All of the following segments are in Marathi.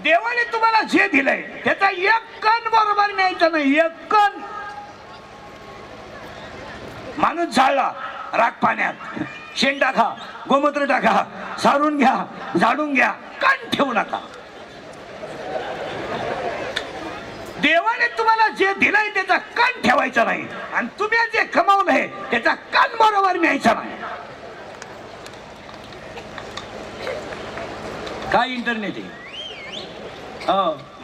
देवाने तुम्हाला जे दिलंय त्याचा एक कण बरोबर न्यायचा नाही, एक कण. माणूस झाडला राग पाण्यात, शेण टाका, गोमूत्र टाका, सारून घ्या, झाडून घ्या, कण ठेवू नका. देवाने तुम्हाला जे दिलंय त्याचा कण ठेवायचा नाही आणि तुम्ही जे कमावलंय त्याचा कण बरोबर न्यायचा नाही. काय इंटरनेट आहे?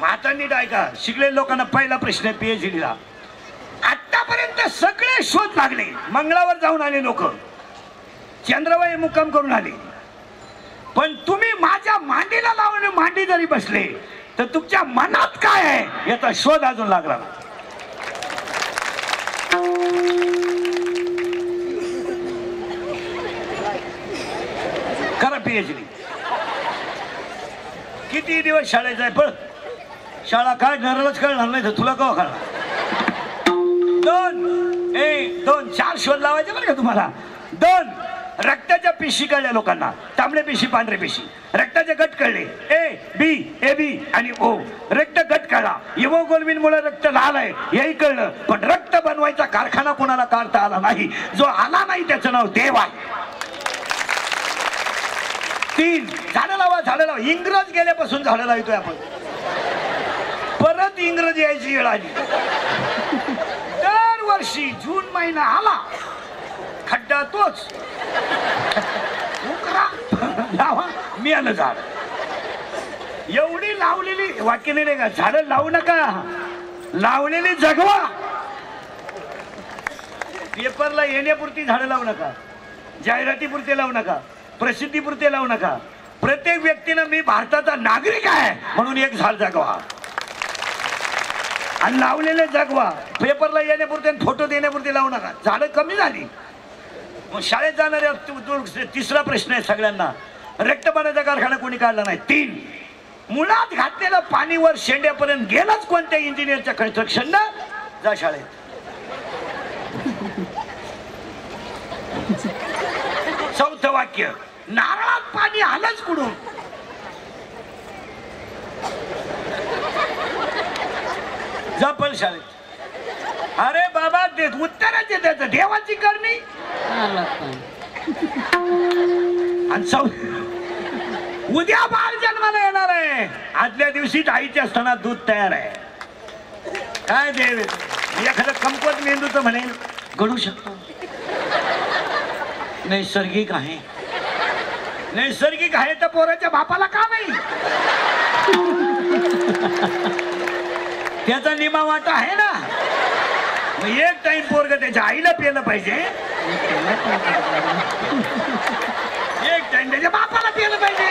आता नीट ऐका, शिकलेल्या लोकांना पहिला प्रश्न आहे PhDला. आतापर्यंत सगळे शोध लागले, मंगळावर जाऊन आले लोक, चंद्रावर मुक्काम करून आले, पण तुम्ही माझ्या मांडीला लावून मांडी जरी बसले तर तुमच्या मनात काय आहे याचा शोध अजून लागला. करा PhD. किती दिवस शाळेत जाय, पण शाळा काय नरलच कळणार नाही तर तुला कवा कळणार. 2 4 शोध लावायचे बरं का तुम्हाला. 2 रक्ताच्या पिशी कळल्या लोकांना, तांबड्या पिशी, पांढऱ्या पिशी. रक्ताचे गट कळले, AB आणि O. रक्त गट कळला, हिमोग्लोबिन मुळे रक्त लाल आहे हेही कळलं, पण रक्त बनवायचा कारखाना कोणाला काढता आला नाही. जो आला नाही त्याचं नाव देव आहे. 3 झाडं लावा, झाडं लावा. इंग्रज गेल्यापासून झाडं लावतोय आपण, परत इंग्रज यायची वेळ आली. दरवर्षी जून महिना आला खड्डा तोच उकरा लावा, मी आलं झाड. एवढी लावलेली वाक्य नाही का, झाडं लावू नका, लावलेली जगवा. पेपरला येण्यापुरती झाडं लावू नका, जाहिरातीपुरते लावू नका, प्रसिद्धीपुरते लावू नका. प्रत्येक व्यक्तीनं मी भारताचा नागरिक आहे म्हणून एक झाड जगवा आणि लावलेले जगवा. पेपरला येण्यापुरते फोटो देण्यापुरते लावू नका. झाडं कमी झाली. मग शाळेत जाणाऱ्या तिसरा प्रश्न आहे सगळ्यांना, रक्तपाण्याचा कारखाना कोणी काढला नाही. 3 मुळात घातलेलं पाणी वर शेंड्यापर्यंत गेलंच कोणत्या इंजिनियरच्या कन्स्ट्रक्शनला. जा शाळेत. 4थं वाक्य, नारळात पाणी आलंच कुठून. जपल शाळेत. अरे बाबा उत्तराचे त्याचं देवाची करणी. उद्या बाळ जन्माला येणार आहे, आदल्या दिवशी आईच्या असताना दूध तयार आहे. काय देव, एखादं कमकुवत मेंदूचं म्हणेल घडू शकतो, नैसर्गिक आहे. नैसर्गिक आहे तर पोराच्या बापाला का नाही? त्याचा निमा वाटा आहे ना. मग एक टाइम पोरग त्याच्या आईला पेलं पाहिजे, एक टाइम त्याच्या बापाला पेलं पाहिजे.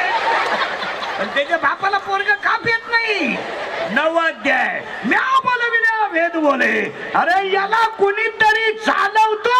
पण त्याच्या बापाला पोरग का पेत नाही? 9वा अध्याय, म्या बोलविल्या वेद बोले. अरे याला कुणीतरी चालवतोय.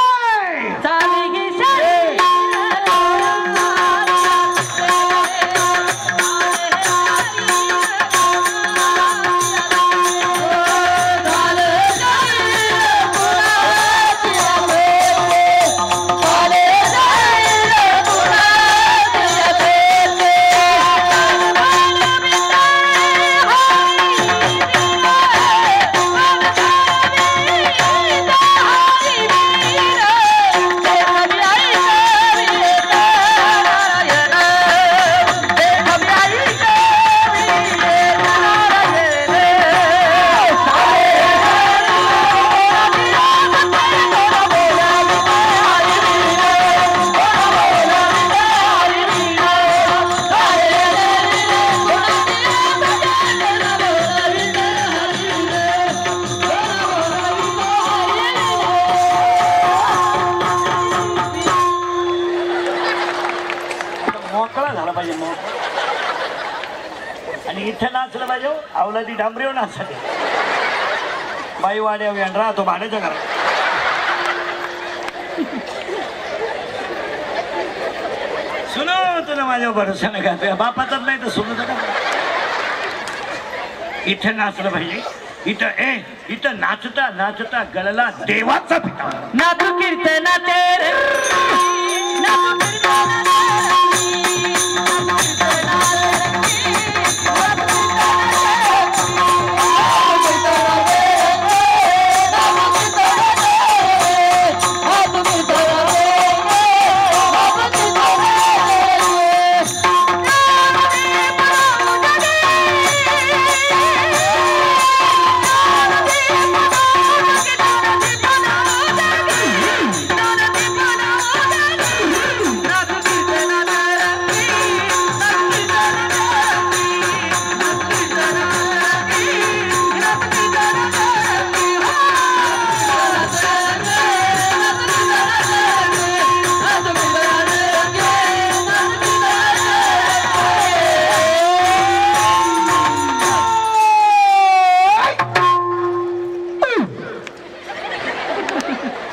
इथे नाचलं पाहिजे, अवलादी डांबरीवर नाचते. बाई वाड्या वेण राहतो भाड्याच्या घरात. सुनो तुला माझ्या भरोसा नका, बापाचाच नाही तर सुनो का. इथे नाचलं पाहिजे, इथं नाचता नाचता गळला देवाचा पिता नाचू कीर्तना तेरे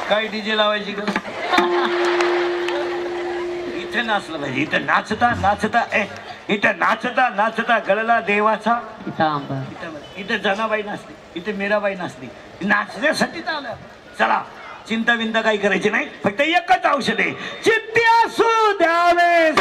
काय डीजे लावायची ग इथे नाचलं पाहिजे इथं नाचता नाचता इथं नाचता नाचता गळला देवाचा इथं जनाबाई नाचते इथे मीराबाई नाचते नाचण्यासाठी आलं चला चिंता विंता काही करायची नाही फक्त एकच औषध आहे चित्ती असू द्यावे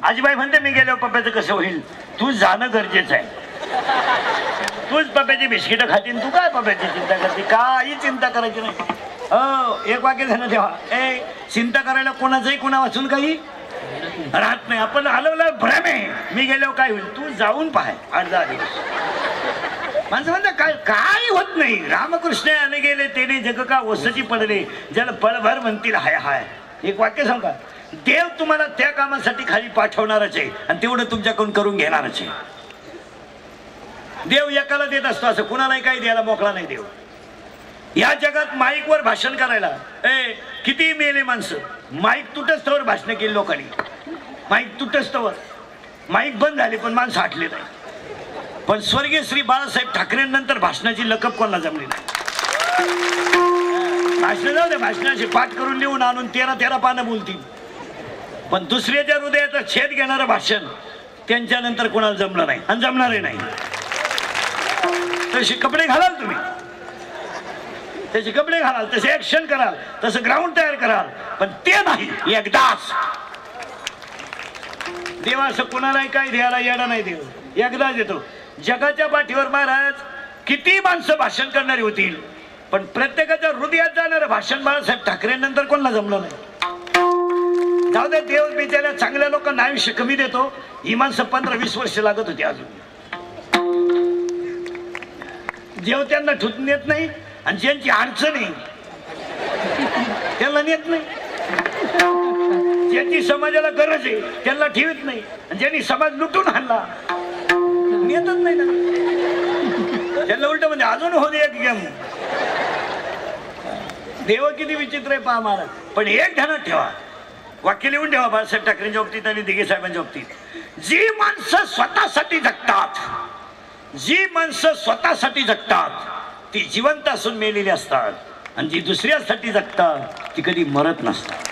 आजीबाई म्हणते मी गेलो पप्प्याचं कसं होईल तू जाणं गरजेचं आहे तूच पप्प्याची बिस्किटं खातीन तू काय पप्प्याची चिंता करते काही चिंता करायची नाही हो एक वाक्य झालं तेव्हा चिंता करायला कोणाचंही कोणा वाचून काही राहत नाही आपण हलवलं भ्रम आहे मी गेलो काय होईल तू जाऊन पाहाय 8-10 दिवस माणसं म्हणतात काय काय होत नाही रामकृष्ण आले गेले तेने जग का ओसची पडले ज्याला पळभर म्हणतील हाय हाय एक वाक्य सांग का देव तुम्हाला त्या कामासाठी खाली पाठवणारच आहे आणि तेवढं तुमच्याकडून करून घेणारच आहे देव एकाला देत असतो असं कुणालाही काही द्यायला मोकळा नाही देव या जगात माईकवर भाषण करायला किती मेले माणसं माईक तुटस्तवर भाषण केली लोकांनी माईक तुटस्तवर माईक बंद झाले पण माणसं हटले नाही पण स्वर्गीय श्री बाळासाहेब ठाकरेंनंतर भाषणाची लकब कोणाला जमली नाही भाषण जाऊ दे भाषणाचे पाठ करून लिहून आणून 13 पानं बोलतील पण दुसऱ्याच्या हृदयाचं छेद घेणारं भाषण त्यांच्यानंतर कोणाला जमलं नाही आणि जमणारही नाही तसे कपडे घालाल तुम्ही त्याचे कपडे घालाल तसे ऍक्शन कराल तसं ग्राउंड तयार कराल पण ते नाही एकदाच देवा असं कोणालाही काही द्यायला येणं नाही देव एकदाच येतो जगाच्या पाठीवर महाराज किती माणसं भाषण करणारी होतील पण प्रत्येकाच्या हृदयात जाणारं भाषण बाळासाहेब ठाकरेंनंतर कोणाला जमलं नाही जाऊ दे देव बिचाऱ्या चांगल्या लोकांना आयुष्य कमी देतो ही माणसं 15-20 वर्ष लागत होती अजून देव त्यांना ठुत नेत नाही आणि ज्यांची अडचण आहे त्यांना नेत नाही ज्यांची समाजाला गरज आहे त्यांना ठेवत नाही आणि ज्यांनी समाज लुटून आणला नेतच नाही ना त्यांना उलट म्हणजे अजून होऊ दे एक गेम. देव किती विचित्र आहे पहा महाराज. पण एक ध्यानात ठेवा, वाक्य लिहून ठेवा बाळासाहेब ठाकरेंच्या बाबतीत आणि दिघे साहेबांच्या बाबतीत. जी माणसं स्वतःसाठी जगतात, जी माणसं स्वतःसाठी जगतात ती जिवंत असून मेलेली असतात, आणि जी दुसऱ्यासाठी जगतात ती कधी मरत नसतात.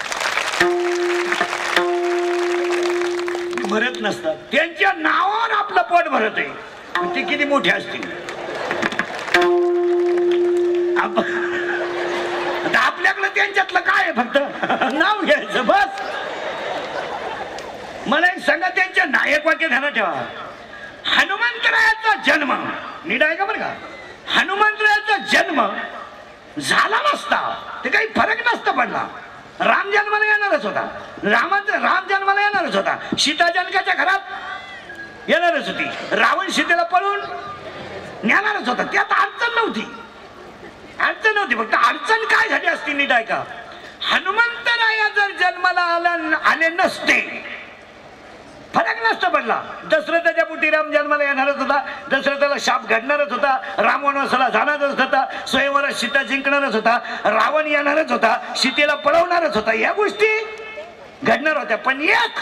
मरत नसतात. त्यांच्या नावावर आपलं पोट भरत आहे. ते किती मोठे असतील. आपल्याकडे त्यांच्यातलं काय आहे, फक्त नाव घ्यायचं बस. मला एक सांगा, त्यांच्या नायक वाक्य ध्यानात ठेवा. हनुमंतरायाचा जन्म नीट आहे का बरं का. हनुमंतरायाचा जन्म झाला नसता ते काही फरक नसता पडला. राम जन्माला येणारच होता. राम जन्माला येणारच होता. सीता जनकाच्या घरात येणारच होती. रावण सीतेला पळून नेणारच होता. त्यात अडचण नव्हती. अडचण नव्हती. फक्त अडचण काय झाली असती नीट आहे का. हनुमंतराया जर जन्माला आले नसते फरक नसता पडला. दशरथाच्या पोटी राम जन्माला येणारच होता. दशरथाला शाप घडणारच होता. राम वनवासाला जाणारच होता. स्वयंवरात सीता जिंकणारच होता. रावण येणारच होता. सीतेला पळवणारच होता. या गोष्टी घडणार होत्या. पण एक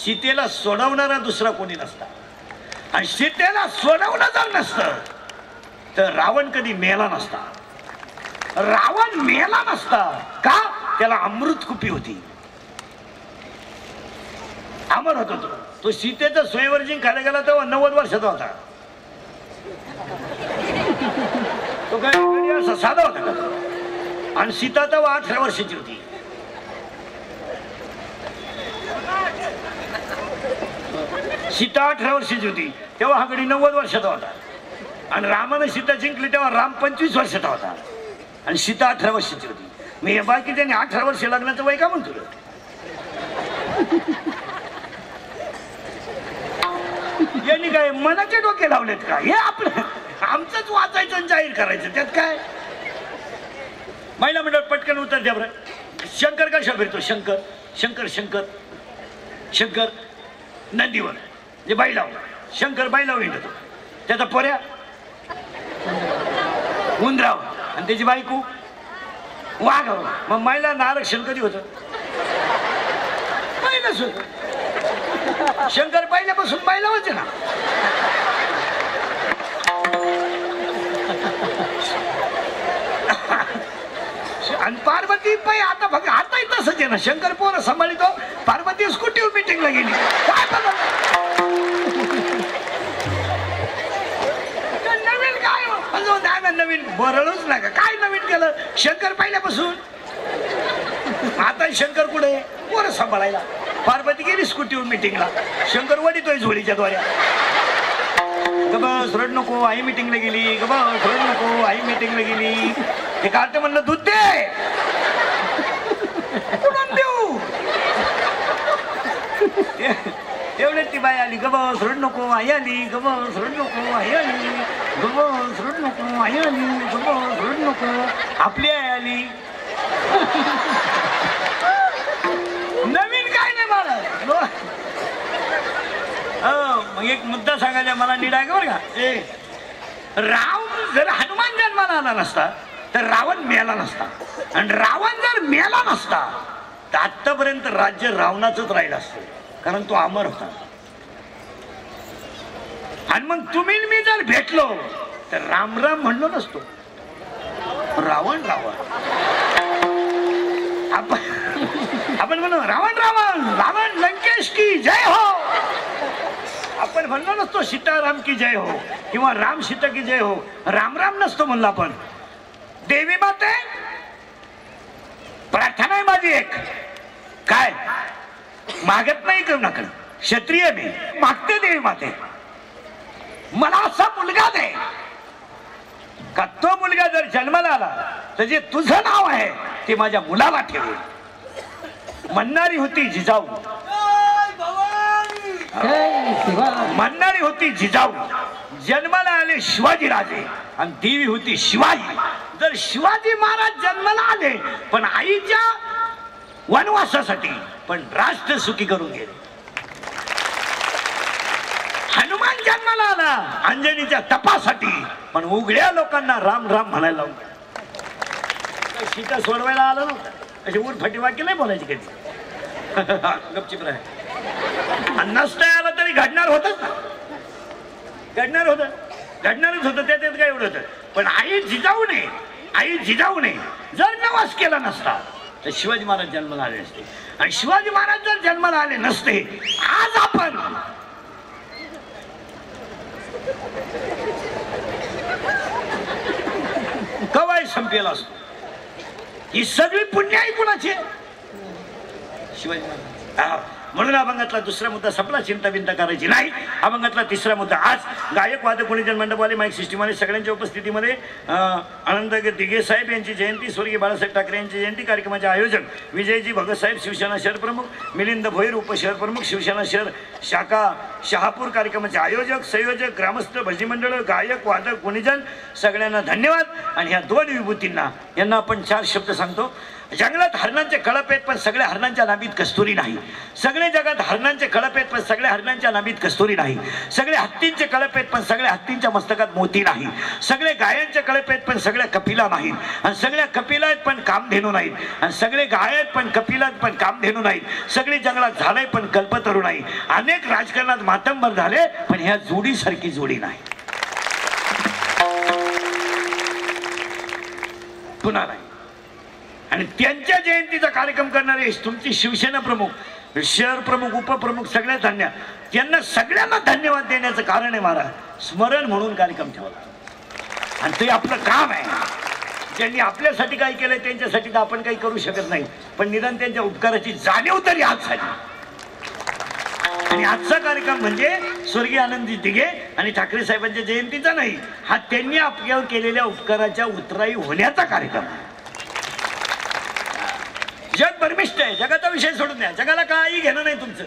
सीतेला सोडवणारा दुसरा कोणी नसता. आणि सीतेला सोडवलं जर नसतं तर रावण कधी मेला नसता. रावण मेला नसता का. त्याला अमृत कुपी होती. अमर होता तो सीतेचा स्वयंवर जिंकायला गेला तेव्हा 90 वर्षाचा होता. तो काय असा साधा होता का. आणि सीता तेव्हा 18 वर्षाची होती. सीता 18 वर्षाची होती तेव्हा हा गडी 90 वर्षाचा होता. आणि रामाने सीता जिंकली तेव्हा राम 25 वर्षाचा होता आणि सीता 18 वर्षाची होती. मी बाकी त्यांनी 18 वर्ष लग्नाचं वय का म्हणतो. यांनी काय मनाचे डोके लावलेत का. हे आपलं आमचंच वाचायचं आणि जाहीर करायचं. त्यात काय. महिला मंडळ पटकन उत्तर द्या बरं. शंकर कशा फिरतो. शंकर शंकर शंकर शंकर नदीवर जे बैलाव. शंकर बैलाव येतो. त्याचा पर्या उंदराव आणि त्याची बायको वाघ. मग महिलांना आरक्षण कधी होतं. पहिलंच होतं. शंकर पहिल्यापासून बैला होते ना. आणि पार्वती पाय आता बघ आताही तसंच आहे ना. शंकर पोरं सांभाळतो. पार्वती स्कूटीवर मीटिंगला गेली. काय बघा नवीन काय नवीन बरळूच नका. काय नवीन केलं. शंकर पहिल्यापासून. आता शंकर कुठे पोरं सांभाळायला. पार्वती गेली स्कूटीवर मीटिंगला. शंकर वडितोय झोळीच्या द्वाऱ्या. गबस रड नको आई मीटिंगला गेली. गबस रड नको आई मीटिंगला गेली. हे कार्ट म्हणलं दूध दे. कुठून देऊ. तेवढ्यात ती बाई आली. गबस रड नको आई आली. गबस रड नको आई आली. गबस रड नको आई आली. गबस रड नको आपली आई आली. नवीन काय नाही मला. मग एक मुद्दा सांगायचा मला नीट आहे का बरं का. राम जर हनुमान जन्माला आला नसता तर रावण मेला नसता. आणि रावण जर मेला नसता तर आतापर्यंत राज्य रावणाचंच राहिलं असतं. कारण तो अमर होता. आणि मग तुम्ही मी जर भेटलो तर राम राम म्हणलो नसतो. रावण रावण आपण म्हणू रावण रावण रावण लंकेश की जय हो. आपण म्हणलो नसतो सीताराम की जय हो किंवा राम सीता की जय हो. राम राम नसतो म्हणलं आपण. देवी माते प्रार्थना आहे माझी एक. काय मागत नाही करू नका. क्षत्रिय मी मागते देवी माते मला असा मुलगा दे का तो मुलगा जर जन्माला आला तर जे तुझं नाव आहे ते माझ्या मुलाला ठेवेल. म्हणणारी होती जिजाऊ. म्हणणारी होती जिजाऊ. जन्माला आले शिवाजी राजे आणि देवी होती शिवाजी. जर शिवाजी महाराज जन्माला आले पण आईच्या वनवासासाठी पण राष्ट्र सुखी करून गेले. हनुमान जन्माला आला अंजनीच्या तपासाठी, पण उघड्या लोकांना राम राम म्हणायला लावून सीता सोडवायला आलं नव्हतं. अशी उरफाटी वाक्य नाही बोलायची कधी. गपचिप राह. नसता आला तरी घडणार होतच ना, घडणारच होतं. त्याच्यात काय एवढं होतं. पण आई जिजाऊ नये जर नवास केला नसता तर शिवाजी महाराज जन्माला आले नसते. आणि शिवाजी महाराज जर जन्माला आले नसते, आज आपण कवाय संपेल असतो. ही सगळी पुण्य आहे कुणाची? शिवाजी महाराज. म्हणून अभंगातला दुसरा मुद्दा संपला. चिंता बिंता करायची नाही. अभंगातला तिसरा मुद्दा. आज गायक वादक गुणीजन मंडपवाले माईक सिस्टीमवाले सगळ्यांच्या उपस्थितीमध्ये आनंद दिघे साहेब यांची जयंती, स्वर्गीय बाळासाहेब ठाकरे यांची जयंती. कार्यक्रमाचे आयोजक विजयजी भगत साहेब शिवसेना शहर प्रमुख, मिलिंद भोईर उपशहर प्रमुख शिवसेना शहर शाखा शहापूर. कार्यक्रमाचे आयोजक संयोजक ग्रामस्थ भजी मंडळ गायक वादक गुणीजन सगळ्यांना धन्यवाद. आणि ह्या दोन विभूतींना यांना आपण 4 शब्द सांगतो. जंगलात हरणांचे कळप आहेत पण सगळ्या हरणांच्या नाभीत कस्तुरी नाही. सगळे जगात हरणांचे कळप आहेत पण सगळ्या हरणांच्या नाभीत कस्तुरी नाही. सगळे हत्तींचे कळप आहेत पण सगळ्या हत्तींच्या मस्तकात मोती नाही. सगळे गायांचे कळप आहेत पण सगळ्या कपिला नाहीत. आणि सगळ्या कपिला आहेत पण कामधेनू नाहीत. आणि सगळे गाय आहेत पण कपिला आहेत पण कामधेनू नाहीत. सगळी जंगलात झालंय पण कल्पतरू नाही. अनेक राजकारणात मातंबर झाले पण ह्या जोडीसारखी जोडी नाही. पुन्हा नाही. आणि त्यांच्या जयंतीचा कार्यक्रम करणारे तुमची शिवसेना प्रमुख, शहर प्रमुख, उपप्रमुख सगळ्या धन्य. त्यांना सगळ्यांना धन्यवाद देण्याचं कारण आहे महाराज, स्मरण म्हणून कार्यक्रम ठेवला. आणि ते आपलं काम आहे. ज्यांनी आपल्यासाठी काही केलंय त्यांच्यासाठी तर आपण काही करू शकत नाही, पण निदान त्यांच्या उपकाराची जाणीव तरी आज झाली. आणि आजचा कार्यक्रम म्हणजे स्वर्गीय आनंदी दिघे आणि ठाकरे साहेबांच्या जयंतीचा नाही, हा त्यांनी आपल्यावर केलेल्या उपकाराच्या उतराई होण्याचा कार्यक्रम आहे. जग परमिष्ट आहे. जगाचा विषय सोडून द्या. जगाला काही घेणं नाही तुमचं.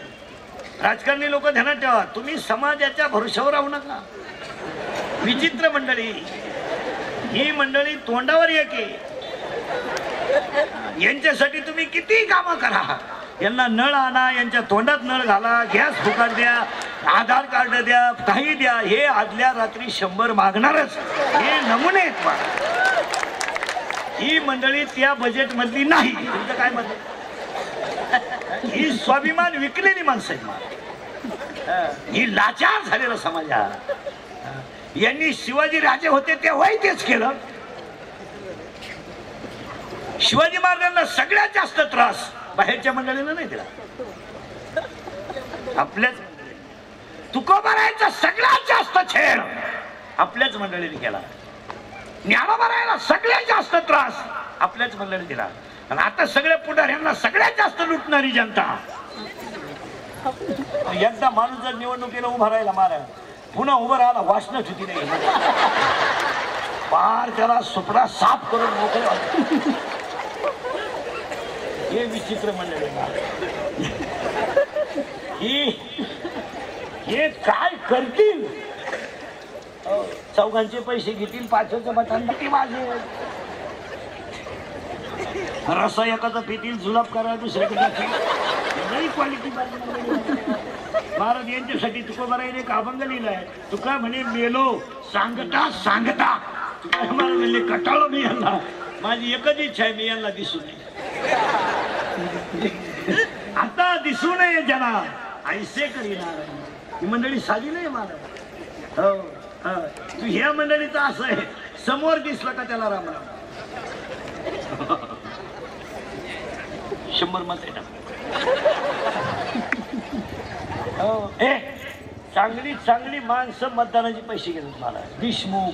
राजकारणी लोक ध्यानात ठेवा, तुम्ही समाजाच्या भरोशावर राहू नका. विचित्र मंडळी ही मंडळी तोंडावर येते. यांच्यासाठी तुम्ही किती कामं करा. यांना नळ आणा, यांच्या तोंडात नळ घाला, गॅस फुकट द्या, आधार कार्ड द्या, काही द्या. हे आदल्या रात्री 100 मागणारच. हे नमुने आहेत. ही मंडळी त्या बजेट मधली नाही. तुमचं काय मत? ही स्वाभिमान विकलेली माणसं आहेत. ही लाचार झालेला समाज. यांनी शिवाजी राजे होते तेव्हाही तेच केलं. शिवाजी महाराजांना सगळ्यात जास्त त्रास बाहेरच्या मंडळीला नाही दिला. आपल्याच तुकोबारायांचा सगळ्यात जास्त छेड आपल्याच मंडळीने केला. ज्ञानोबारायाला सगळ्यात जास्त त्रास आपल्याच मंडळीने दिला. आणि आता सगळ्या पुढाऱ्यांना सगळ्यात जास्त लुटणारी जनता. एकदा माणूस जर निवडणुकीला उभा राहिला महाराज, पुन्हा उभं राहिला वाचनच होती नाही. पार त्याला सुपडा साफ करून मोकळे. हे विचित्र मंडळी. हे काय करतील? चौघांचे पैसे घेतील, 5चं बटन माझे. रसा एकाचा पितील, जुलाब करा दुसऱ्याकडे. क्वालिटी महाराज यांच्यासाठी तुकोबारायने एक अभंग लिहिलाय. तुका म्हणे मेलो सांगता सांगता. तुका मला म्हणले कटाळो मी यांना. माझी एकच इच्छा आहे, मी यांना दिसू नये. आता दिसू नये ज्यांना ऐसे करीणार. ही मंडळी साधी नाही महाराज. हो, तू ह्या मंडळीचं असं आहे, समोर दिसलं का त्याला राम राम. 100 मत आहे. चांगली चांगली माणसं मतदानाचे पैसे घेतात मला. देशमुख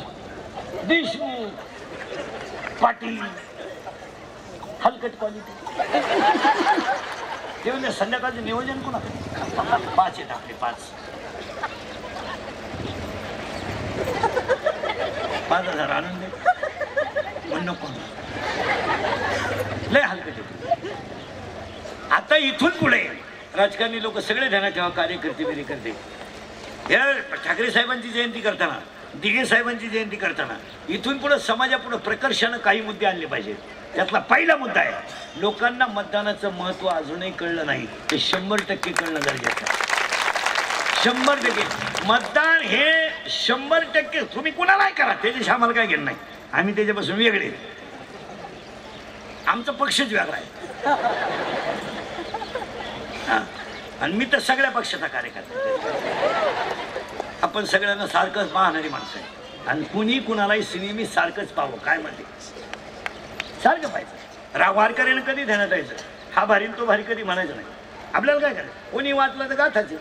पाटील हलकट क्वालिटी. ते संध्याकाळचं नियोजन कोणा 5 आहेत आपले. 5,000 आनंद पण नको लय हलकट. आता इथून पुढे राजकारणी लोक सगळे ध्यानात ठेवा. कार्यकर्ते बिरेकर्ते या ठाकरे साहेबांची जयंती करताना, दिघे साहेबांची जयंती करताना इथून पुढे समाजापुढे प्रकर्षानं काही मुद्दे आणले पाहिजेत. त्यातला पहिला मुद्दा आहे, लोकांना मतदानाचं महत्त्व अजूनही कळलं नाही. ते 100% कळणं गरजेचं आहे. 100% मतदान हे 100% तुम्ही कुणालाही करा, त्याच्याशी आम्हाला काय घेणं नाही. आम्ही त्याच्यापासून वेगळे, आमचा पक्षच वेगळा आहे. आणि मी तर सगळ्या पक्षाचा कार्यकर्ता. आपण सगळ्यांना सारखंच पाहणारी माणसं आहे आणि कुणी कुणालाही सिनेमी सारखंच पाहावं. काय म्हणते सारखं पाहिजे. वारकऱ्यानं कधी ध्यानात यायचं, हा भारी तो भारी कधी म्हणायचं नाही. आपल्याला काय करायचं, कोणी वाचलं तर गाथाचे,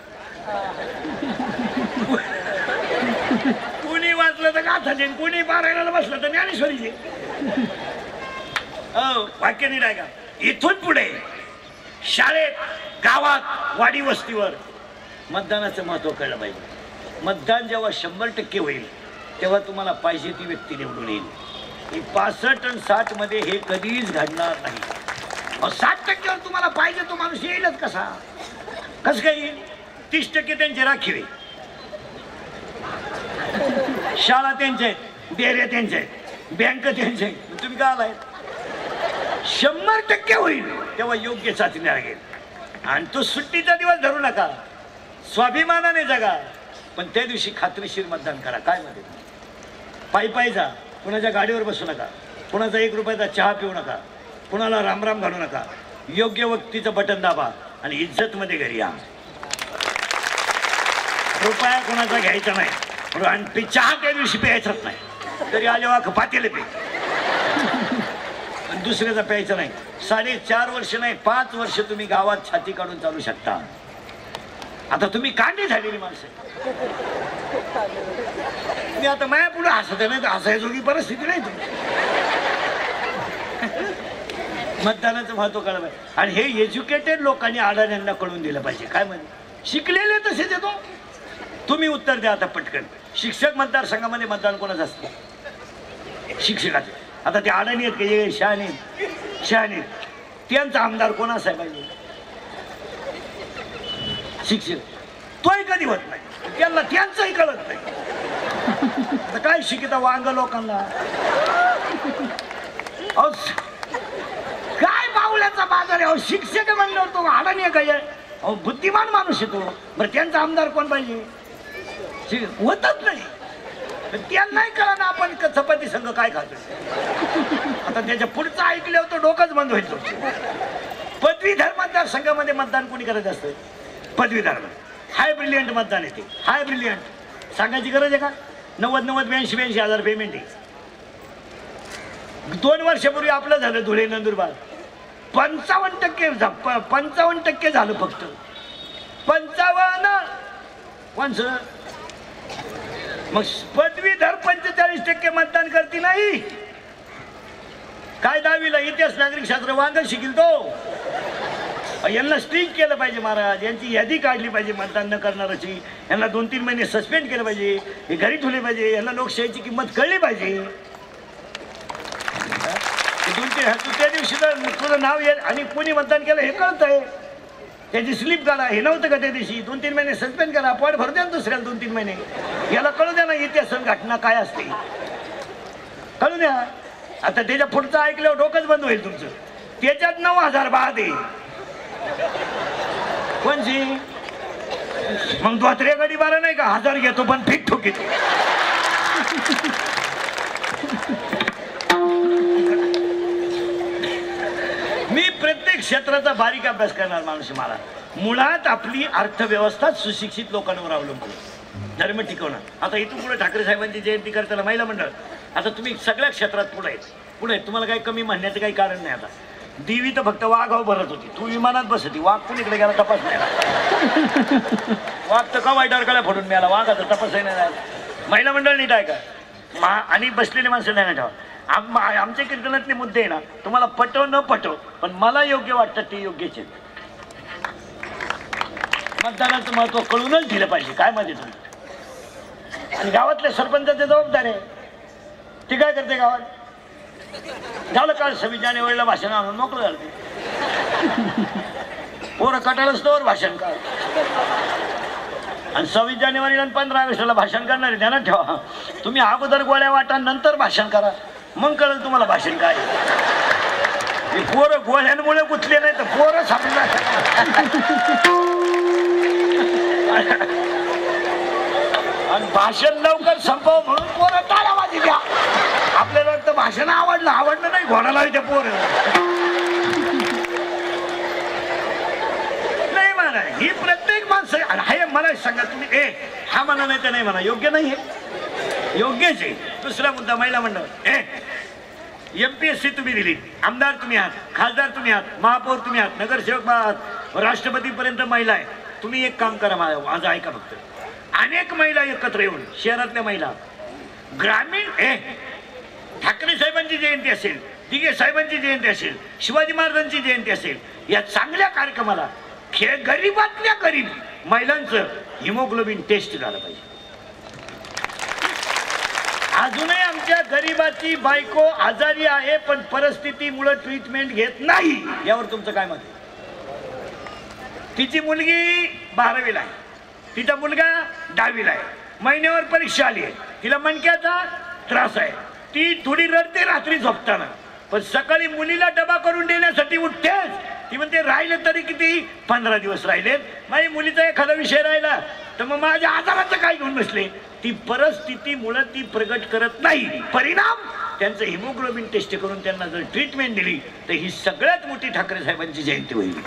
कुणी वाचलं तर गाथाचे, कुणी पारायणाला बसलं तर ज्ञानेश्वरीचे. वाक्य नीट आहे का? इथून पुढे शाळेत, गावात, वाडी वस्तीवर मतदानाचं महत्व कळलं पाहिजे. मतदान जेव्हा 100% होईल तेव्हा तुम्हाला पाहिजे ती व्यक्ती निवडून येईल. 65 आणि 60 मध्ये हे कधीच घडणार नाही. 60% तुम्हाला पाहिजे तो माणूस येईलच कसा? कसं काय येईल? 30% त्यांचे राखीव आहे, शाळा त्यांच्या आहेत, डेऱ्या त्यांच्या आहेत, बँक त्यांच्या आहेत. तुम्ही काय आलाय? 100% होईल तेव्हा योग्य चाचण्या लागेल. आणि तो सुट्टीचा दिवस धरू नका, स्वाभिमानाने जगा, पण त्या दिवशी खात्रीशीर मतदान करा. काय मध्ये पायी पायी जा, कुणाच्या गाडीवर बसू नका, कुणाचा 1 रुपयाचा चहा पिऊ नका, कुणाला रामराम घालू नका. योग्य व्यक्तीचं बटन दाबा आणि इज्जत मध्ये घरी या. रुपया कुणाचा घ्यायचा नाही आणि चहा त्या दिवशी प्यायचाच नाही. तरी आलेवा पातेले पे, दुसऱ्याचा प्यायचं नाही. 4.5 वर्ष नाही 5 वर्ष तुम्ही गावात छाती काढून चालू शकता. आता तुम्ही कांडी झालेली माणसं, मी आता माया पुढे हसत नाही तर हसायचोगी परिस्थिती नाही तुमची. मतदानाचं महत्व कळलं पाहिजे. आणि हे एज्युकेटेड लोकांनी अडाण्यांना कळून दिलं पाहिजे. काय म्हणजे शिकलेले तसेच येतो. तुम्ही उत्तर द्या आता पटकन. शिक्षक मतदारसंघामध्ये मतदान कोणाचं असतं? शिक्षकाचे. आता ते अडाणी आहेत का? शहाणे शहाणे, त्यांचा आमदार कोण असाय पाहिजे? शिक्षक. तोही कधी होत नाही, त्यांना त्यांचंही कळत नाही. काय शिकिता वांग लोकांना? काय बावल्याचा बाजार आहे. शिक्षक म्हणल्यावर तो अडाणी काय आहे? बुद्धिमान माणूस आहे तो. बरं त्यांचा आमदार कोण पाहिजे? होतच नाही. त्यांनाही कळा ना आपण चपाती संघ काय खातो. आता त्याच्या पुढचं ऐकल्यावर तो डोकंच बंद होईल. पदवीधर मतदारसंघामध्ये मतदान कोणी करत असतं? पदवीधर. हाय ब्रिलियंट मतदान येते. हाय ब्रिलियंट सांगायची गरज आहे का? 90-82 पेमेंट आहे. 2 वर्षापूर्वी आपलं झालं धुळे नंदुरबार 55% झालं फक्त. 55 कोणचं? मग पदवीधर 45% मतदान करते नाही. काय 10वीला इतिहास नागरिकशास्त्र वांग शिकील तो. यांना स्ट्रिक केलं पाहिजे महाराज. यांची यादी काढली पाहिजे मतदान न करणाऱ्याची. यांना 2-3 महिने सस्पेंड केलं पाहिजे. हे घरी ठेवले पाहिजे. यांना लोकशाहीची किंमत कळली पाहिजे. 2-3 त्या दिवशी तर तुझं नाव येईल आणि कोणी मतदान केलं हे कळत आहे. त्याची स्लिप काढा. हे नव्हतं का त्या दिवशी? 2-3 महिने सस्पेंड करा. पॉईंट भरू द्या दुसऱ्याला 2-3 महिने. याला कळू द्या ना इतिहास घटना काय असते, कळू द्या. आता त्याच्या पुढचं ऐकल्यावर डोकंच बंद होईल तुमचं. त्याच्यात 9,000 बाद आहे. कोणची? मग द्वात्रे गडी बारा नाही का? 1000 घेतो पण फिट ठोकीतो. मी प्रत्येक क्षेत्राचा बारीक अभ्यास करणार माणूस. मला मुळात आपली अर्थव्यवस्था सुशिक्षित लोकांवर अवलंबून. धर्म टिकवणं. आता इथून पुढे ठाकरे साहेबांची जयंती करताना महिला मंडळ. आता तुम्ही सगळ्या क्षेत्रात पुढे आहेत. तुम्हाला काही कमी म्हणण्याचं काही कारण नाही. आता देवी तर फक्त वाघाव भरत होती. तू विमानात बसती. वाघ कुणीकडे गेला तपास नाही. वाघ तर का वाईट अडकायला फोडून मिळाला. वाघाचा तपासही नाही. महिला मंडळ नीट आहे का? आणि बसलेले माणसं नाही ठेवा. आमच्या कीर्तनातले मुद्दे आहे ना, तुम्हाला पटव न पटव पण मला योग्य वाटतं ते योग्यच आहे. मतदानाचं महत्व कळूनच दिलं पाहिजे. काय मध्ये तुम्ही आणि गावातल्या सरपंचाची जबाबदारी आहे. ती काय करते गावात? झालं काल 26 जानेवारीला भाषण आणून मोकळं झालं. पोरं कटाळच तोवर भाषण कर. आणि 26 जानेवारीला 15 ऑगस्टला भाषण करणार आहे. ध्यानात ठेवा. तुम्ही अगोदर गोळ्या वाटा नंतर भाषण करा. मग कळेल तुम्हाला भाषण काय. पोरं गोळ्यांमुळे गुंतले नाही तर पोरं सापडला. पोर नाही म्हणा. ही प्रत्येक माणसं आहे. मला सांगा तुम्ही हा म्हणा नाही तर नाही म्हणा, योग्य नाही आहे, योग्यच आहे. दुसरा मुद्दा महिला मंडळ. MPSC तुम्ही दिली, आमदार तुम्ही आहात, खासदार तुम्ही आहात, महापौर तुम्ही आहात, नगरसेवक आहात, राष्ट्रपतीपर्यंत महिला आहे. तुम्ही एक काम करा, माझं ऐका फक्त. अनेक महिला एकत्र येऊन, शहरातल्या महिला, ग्रामीण ठाकरे साहेबांची जयंती असेल, दिघे साहेबांची जयंती असेल, शिवाजी महाराजांची जयंती असेल, या चांगल्या कार्यक्रमाला गरीबातल्या गरीब महिलांचं हिमोग्लोबिन टेस्ट झालं पाहिजे. अजूनही आमच्या गरीबाची बायको आजारी आहे पण परिस्थितीमुळे ट्रीटमेंट घेत नाही. यावर तुमचं काय मत आहे? तिची मुलगी 12वीला आहे, तिचा मुलगा 10वीला आहे, महिन्यावर परीक्षा आली आहे, तिला मणक्याचा त्रास आहे, ती थोडी रडते रात्री झोपताना, पण सकाळी मुलीला डबा करून देण्यासाठी उठतेच. ती म्हणते राहिले तरी किती 15 दिवस राहिलेत, माझ्या मुलीचा एखादा विषय राहिला तर मग माझ्या आजाराचं काय घेऊन बसले. ती परिस्थितीमुळे ती प्रगट करत नाही. परिणाम त्यांचं हिमोग्लोबिन टेस्ट करून त्यांना जर ट्रीटमेंट दिली तर ही सगळ्यात मोठी ठाकरे साहेबांची जयंती होईल,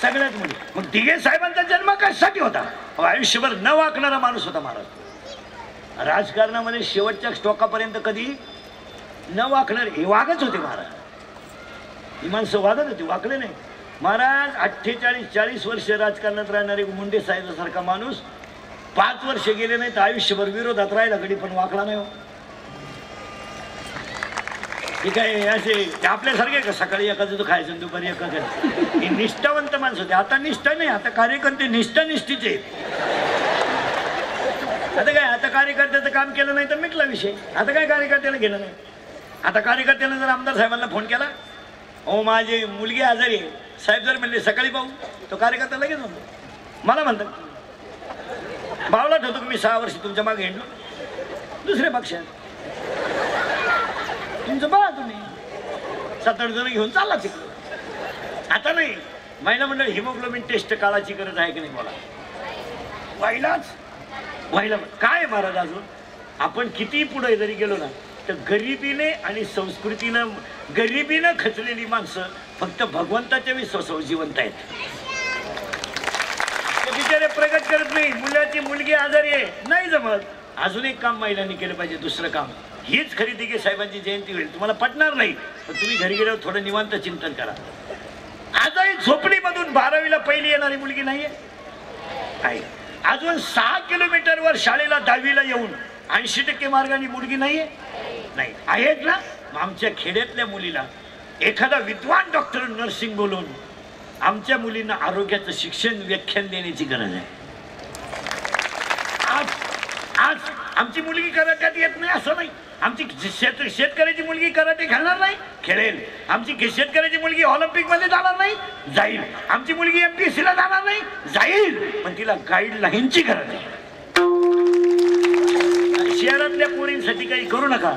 सगळ्यात मोठी. मग दिघे साहेबांचा जन्म कशासाठी होता? आयुष्यभर न वाकणारा माणूस होता महाराज. राजकारणामध्ये शेवटच्या स्टॉकापर्यंत कधी न वाकणार, हे वागच होते महाराज. ही माणसं वागत होती, वाकले नाही महाराज. 48-40 वर्ष राजकारणात राहणारे मुंडे साहेबासारखा माणूस 5 वर्ष गेले नाही तर आयुष्यभर विरोधात राहिला कधी पण वाकला नाही. हे काय असे आपल्यासारखे का सकाळी एखादं खायचं दुपारी एखादं, हे निष्ठावंत माणसं होते. आता निष्ठा नाही, आता कार्यकर्ते निष्ठानिष्ठीचे. आता काय, आता कार्यकर्त्याचं काम केलं नाही तर मिटला विषय. आता काय कार्यकर्त्याला गेलं नाही. आता कार्यकर्त्याला जर आमदार साहेबांना फोन केला, हो माझी मुलगी आजारी आहे साहेब, जर म्हणले सकाळी पाहू, तो कार्यकर्ता लगेच म्हणतो. मला म्हणतात भावला ठेवतो की मी 6 वर्ष तुमच्या मागे हिंडलो, दुसऱ्या पक्षात तुमचं बघा, तुम्ही 7-8 जण घेऊन चालला तिकडं. आता नाही. महिला मंडळ हिमोग्लोबिन टेस्ट काळाची गरज आहे की नाही बोला. व्हायला काय महाराज. अजून आपण किती पुढे जरी गेलो ना तर गरिबीने आणि संस्कृतीनं, गरिबीनं खचलेली माणसं फक्त भगवंताच्या विश्वासावर जिवंत आहेत. बिचारे प्रगट करत नाही. मुलगी आजारी आहे, नाही जमत. अजून एक काम महिलांनी केलं पाहिजे. दुसरं काम, हीच खरी दिघे साहेबांची जयंती होईल. तुम्हाला पटणार नाही पण तुम्ही घरी गेल्यावर थोडं निवांत चिंतन करा. आजही झोपडीमधून 12वीला पहिली येणारी मुलगी नाहीये. अजून 6 किलोमीटरवर शाळेला 10वीला येऊन 80% मार्गाने मुलगी नाहीये. नाही आहेत ना. आमच्या खेड्यातल्या मुलीला एखादा विद्वान डॉक्टर नर्सिंग बोलून आमच्या मुलींना आरोग्याचं शिक्षण व्याख्यान देण्याची गरज आहे. आज आमची मुलगी कराट्यात येत नाही असं नाही. आमची शेतकऱ्याची मुलगी कराटे खेळणार नाही, खेळेल. आमची शेतकऱ्याची मुलगी ऑलिम्पिक मध्ये जाणार नाही, जाईल. आमची मुलगी MPSC ला जाणार नाही, जाईल. पण तिला गाईडलाईनची गरज आहे. शहरातल्या पोरींसाठी काही करू नका,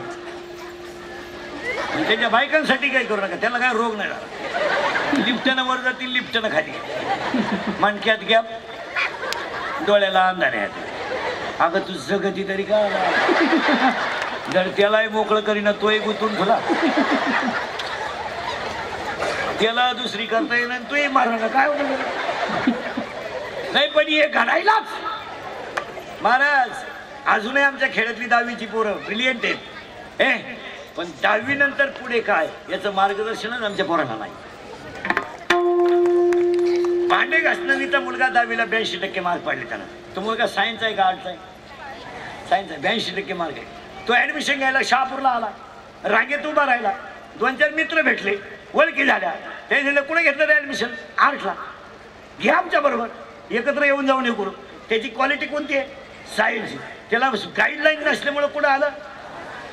त्याच्या बायकांसाठी काही करू नका. त्याला काय रोग नाही राहणार. लिफ्टनं वर जातील, लिफ्टनं खाली, मणक्यात गॅप, डोळ्याला अंधारे आहेत. अगं तू जगती तरी का जर त्यालाही मोकळं करीना तोही गुंतून तुला, त्याला दुसरी करता येणार तोही मारणं काय नाही. पण हे घडायलाच महाराज. अजूनही आमच्या खेड्यातली 10वीची पोरं ब्रिलियंट आहेत. पण 10वी नंतर पुढे काय याचं मार्गदर्शनच आमच्या पोरांना नाही. भांडे घासणारीचा मुलगा 10वीला 82% मार्क पाडले त्यानं. तो मुलगा सायन्स आहे का आर्ट्स आहे? सायन्स आहे. 82% मार्क आहे. तो ऍडमिशन घ्यायला शहापूरला आला, रांगेत उभा राहिला. 2-4 मित्र भेटले, ओळखी झाल्या. ते झालं कुठे घेतलं ऍडमिशन? आर्ट्सला. घ्या आमच्या बरोबर, एकत्र येऊन जाऊन हे करू. त्याची क्वालिटी कोणती आहे? सायन्स. त्याला गाईडलाईन नसल्यामुळे पुढे आलं.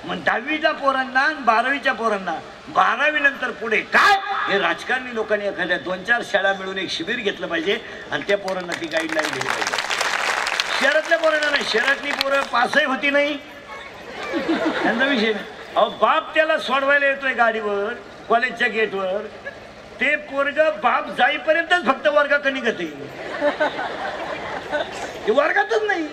मग 10वीच्या पोरांना 12वीच्या पोरांना 12वी नंतर पुढे काय हे राजकारणी लोकांनी एखाद्या 2-4 शाळा मिळून एक शिबिर घेतलं पाहिजे आणि त्या पोरांना ती गाईडलाईन दिली पाहिजे. शहरातल्या पोरांना नाही. शहरातली पोरं पासही होती नाही, त्यांचा विषय नाही. अहो बाप त्याला सोडवायला येतोय गाडीवर कॉलेजच्या गेटवर. ते पोरग बाप जाईपर्यंतच फक्त वर्गाकडे निघते, वर्गातच नाही.